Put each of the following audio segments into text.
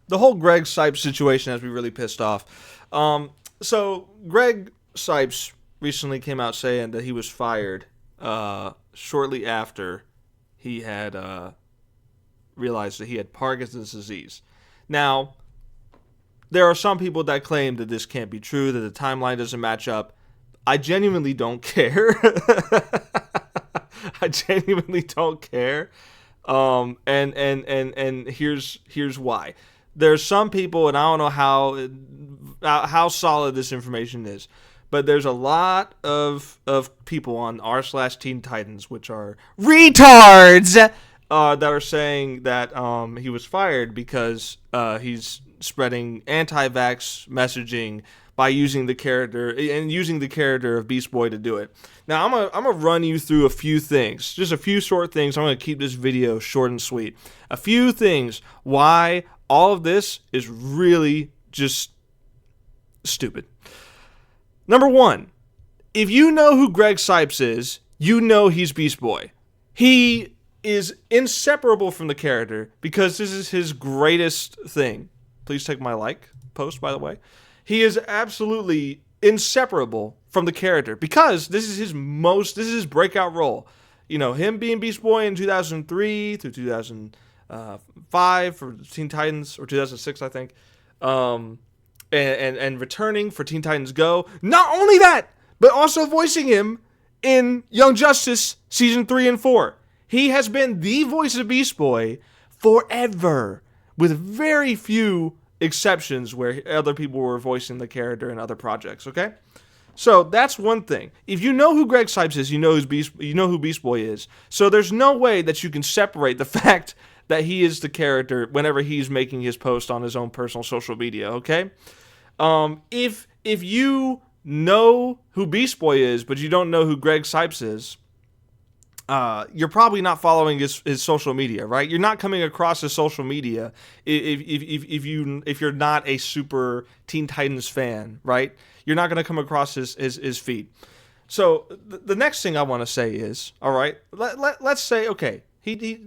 the whole Greg Cipes situation has me really pissed off. So Greg Cipes recently came out saying that he was fired shortly after he had realized that he had Parkinson's disease. Now, there are some people that claim that this can't be true, that the timeline doesn't match up. I genuinely don't care. I genuinely don't care. And here's why. There's some people, and I don't know how solid this information is, but there's a lot of people on r/Teen Titans, which are retards, that are saying that he was fired because he's spreading anti-vax messaging by using the character of Beast Boy to do it. Now I'm gonna run you through a few things, just a few short things. I'm gonna keep this video short and sweet. A few things why all of this is really just stupid. Number one, if you know who Greg Cipes is, you know he's Beast Boy. He is inseparable from the character because this is his greatest thing. Please take my like post, by the way. He is absolutely inseparable from the character because this is his breakout role. You know, him being Beast Boy in 2003 through 2005 for Teen Titans, or 2006, I think. And returning for Teen Titans Go. Not only that, but also voicing him in Young Justice Season 3 and 4. He has been the voice of Beast Boy forever, with very few exceptions where other people were voicing the character in other projects, okay? So that's one thing. If you know who Greg Cipes is, you know who Beast Boy is. So there's no way that you can separate the fact that he is the character whenever he's making his post on his own personal social media, okay? If you know who Beast Boy is, but you don't know who Greg Cipes is, you're probably not following his social media, right? You're not coming across his social media if you're not a super Teen Titans fan, right? You're not going to come across his feed. So the next thing I want to say is, all right, let's say, okay,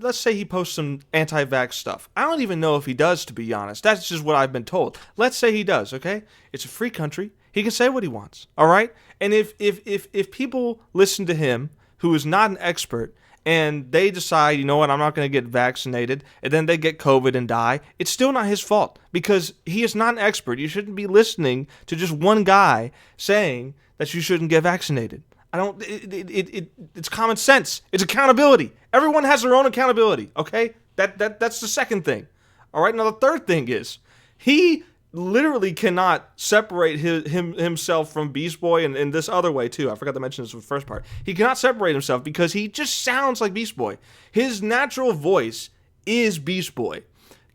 let's say he posts some anti-vax stuff. I don't even know if he does, to be honest. That's just what I've been told. Let's say he does, okay? It's a free country. He can say what he wants, all right? And if people listen to him, who is not an expert, and they decide, you know what, I'm not going to get vaccinated, and then they get COVID and die, it's still not his fault, because he is not an expert. You shouldn't be listening to just one guy saying that you shouldn't get vaccinated. It's common sense. It's accountability. Everyone has their own accountability, okay? That's the second thing. All right, now the third thing is, he literally cannot separate himself from Beast Boy, and in this other way too. I forgot to mention this in the first part. He cannot separate himself because he just sounds like Beast Boy. His natural voice is Beast Boy.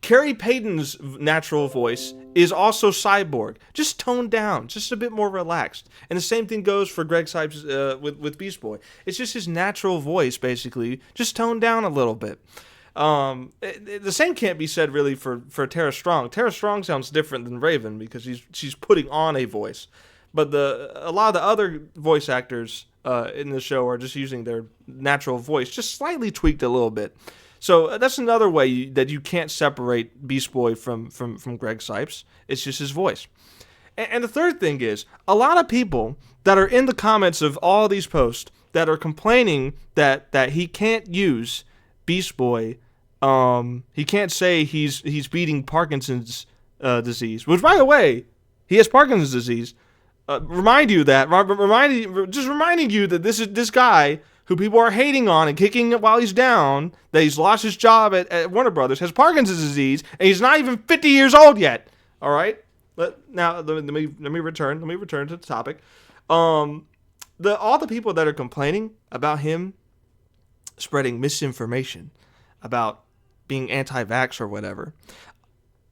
Carrie Payton's natural voice is also Cyborg, just toned down, just a bit more relaxed. And the same thing goes for Greg Cipes with Beast Boy. It's just his natural voice, basically, just toned down a little bit. The same can't be said really for Tara Strong. Tara Strong sounds different than Raven because she's putting on a voice, but a lot of the other voice actors in the show are just using their natural voice, just slightly tweaked a little bit. So that's another way that you can't separate Beast Boy from Greg Cipes. It's just his voice. And the third thing is, a lot of people that are in the comments of all these posts that are complaining that he can't use Beast Boy, he can't say he's beating Parkinson's disease, which, by the way, he has Parkinson's disease. Reminding you that this guy who people are hating on and kicking while he's down, that he's lost his job at Warner Brothers, has Parkinson's disease, and he's not even 50 years old yet. All right. Let me return to the topic. All the people that are complaining about him spreading misinformation about being anti-vax or whatever,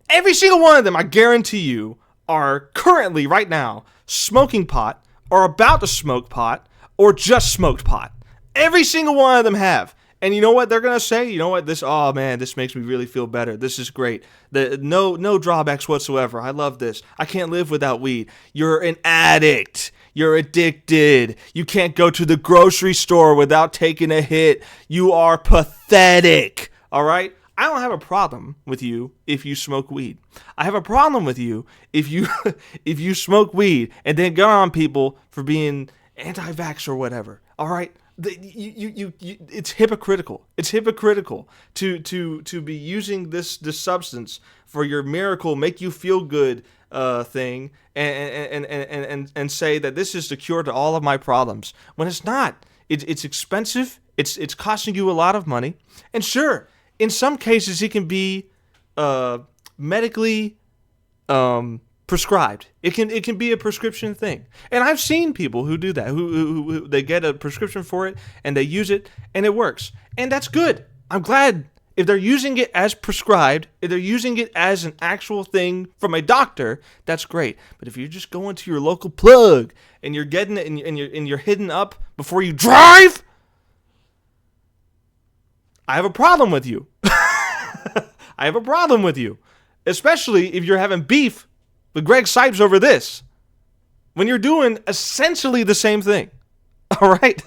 every single one of them, I guarantee you, are currently right now smoking pot, or about to smoke pot, or just smoked pot. Every single one of them have. And you know what they're going to say? You know what? This makes me really feel better. This is great. No drawbacks whatsoever. I love this. I can't live without weed. You're an addict. You're addicted. You can't go to the grocery store without taking a hit. You are pathetic. All right? I don't have a problem with you if you smoke weed. I have a problem with you if you if you smoke weed and then go on people for being anti-vax or whatever. All right, it's hypocritical. It's hypocritical to be using this substance for your miracle, make you feel good thing, and say that this is the cure to all of my problems when it's not. It's expensive. It's costing you a lot of money, and sure, in some cases it can be medically prescribed. It can be a prescription thing, and I've seen people who do that. Who they get a prescription for it and they use it and it works, and that's good. I'm glad if they're using it as prescribed. If they're using it as an actual thing from a doctor, that's great. But if you're just going to your local plug and you're getting it and you're hitting up before you drive, I have a problem with you. I have a problem with you, especially if you're having beef with Greg Cipes over this, when you're doing essentially the same thing. All right?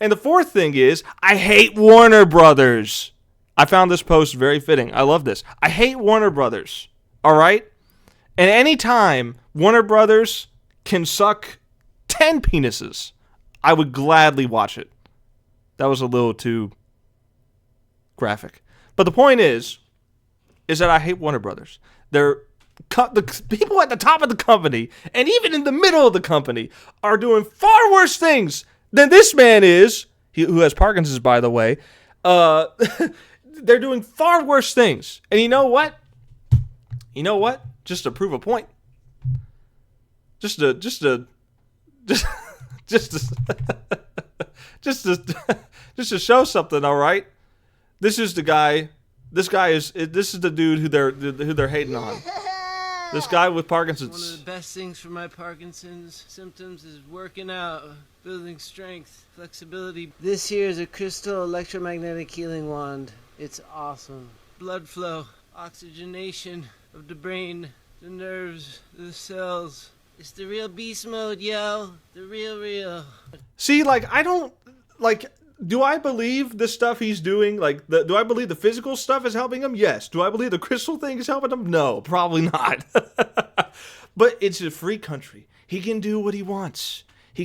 And the fourth thing is, I hate Warner Brothers. I found this post very fitting. I love this. I hate Warner Brothers. All right? And anytime Warner Brothers can suck 10 penises, I would gladly watch it. That was a little too graphic. But the point is that I hate Warner Brothers. The people at the top of the company, and even in the middle of the company, are doing far worse things than this man is, who has Parkinson's, by the way. They're doing far worse things. And you know what? Just to prove a point. Just to show something, all right? This is the guy. This is the dude who they're hating on. This guy with Parkinson's. One of the best things for my Parkinson's symptoms is working out, building strength, flexibility. This here is a crystal electromagnetic healing wand. It's awesome. Blood flow, oxygenation of the brain, the nerves, the cells. It's the real beast mode, yo. The real. See, do I believe the stuff he's doing? Do I believe the physical stuff is helping him? Yes. Do I believe the crystal thing is helping him? No, probably not. But it's a free country. He can do what he wants. And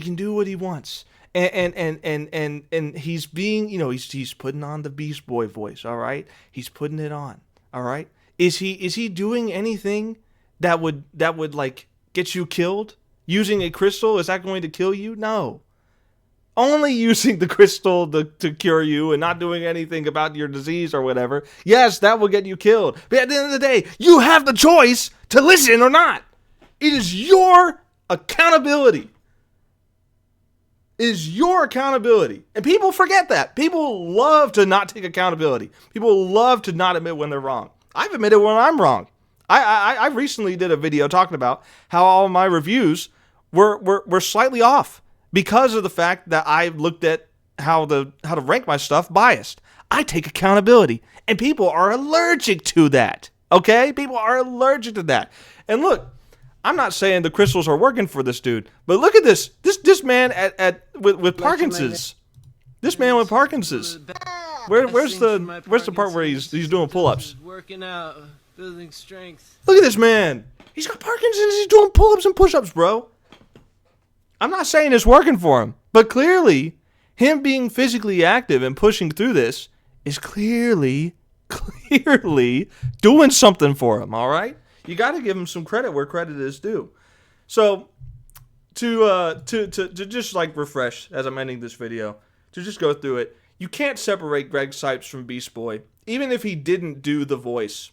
he's being, he's putting on the Beast Boy voice, all right? He's putting it on, all right? Is he doing anything that would get you killed? Using a crystal, is that going to kill you? No. Only using the crystal to cure you and not doing anything about your disease or whatever, yes, that will get you killed. But at the end of the day, you have the choice to listen or not. It is your accountability. And people forget that. People love to not take accountability. People love to not admit when they're wrong. I've admitted when I'm wrong. I recently did a video talking about how all my reviews were slightly off, because of the fact that I looked at how to rank my stuff biased. I take accountability, and people are allergic to that. Okay? People are allergic to that. And look, I'm not saying the crystals are working for this dude, but look at this. This man with Parkinson's. This man with Parkinson's. Where's the part where he's doing pull-ups? Working out, building strength. Look at this man. He's got Parkinson's. He's doing pull-ups and push-ups, bro. I'm not saying it's working for him, but clearly, him being physically active and pushing through this is clearly doing something for him, all right? You got to give him some credit where credit is due. So, to just refresh as I'm ending this video, to just go through it, you can't separate Greg Cipes from Beast Boy, even if he didn't do the voice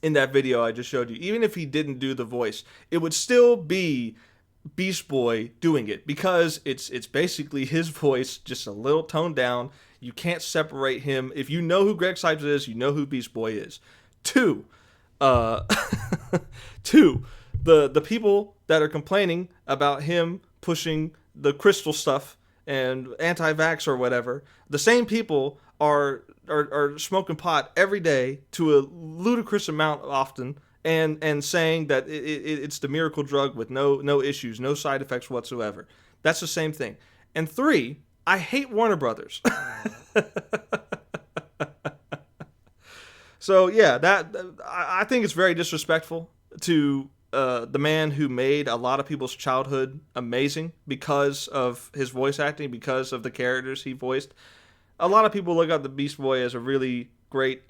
in that video I just showed you. Even if he didn't do the voice, it would still be Beast Boy doing it, because it's basically his voice, just a little toned down. You can't separate him. If you know who Greg Cipes is, you know who Beast Boy is. Two, the people that are complaining about him pushing the crystal stuff and anti-vax or whatever, the same people are smoking pot every day to a ludicrous amount often, and saying that it's the miracle drug with no issues, no side effects whatsoever. That's the same thing. And three, I hate Warner Brothers. So yeah, I think it's very disrespectful to the man who made a lot of people's childhood amazing because of his voice acting, because of the characters he voiced. A lot of people look at the Beast Boy as a really great,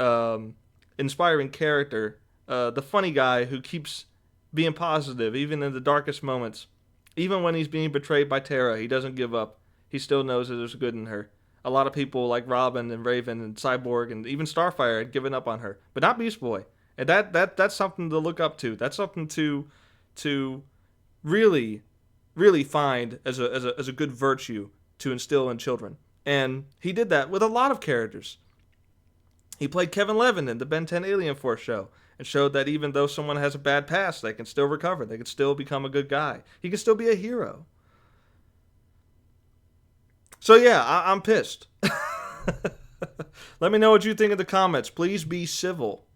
inspiring character. The funny guy who keeps being positive even in the darkest moments. Even when he's being betrayed by Tara, he doesn't give up. He still knows that there's good in her. A lot of people like Robin and Raven and Cyborg and even Starfire had given up on her, but not Beast Boy. And that's something to look up to. That's something to really really find as a good virtue to instill in children. And he did that with a lot of characters. He played Kevin Levin in the Ben 10 Alien Force show and showed that even though someone has a bad past, they can still recover. They can still become a good guy. He can still be a hero. So yeah, I'm pissed. Let me know what you think in the comments. Please be civil.